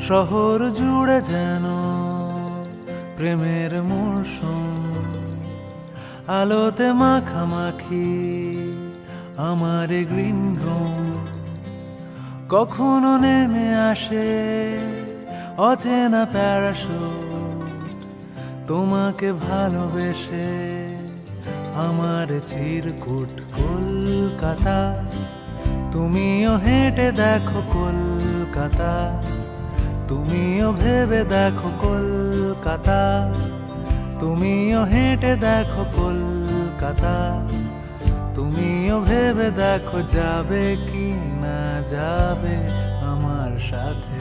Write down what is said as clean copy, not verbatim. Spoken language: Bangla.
শহর জুড়ে যেন প্রেমের মরশুম, আলোতে মাখামাখি আমার গ্রিন রুম। কখনো নেমে আসে অচেনা প্যারাশুট, তোমাকে ভালোবেসে আমার চিরকুট। কলকাতা, তুমিও হেঁটে দেখো কলকাতা, তুমিও ভেবে দেখো কলকাতা, তুমিও হেঁটে দেখো কলকাতা, তুমিও ভেবে দেখো যাবে কি না যাবে আমার সাথে।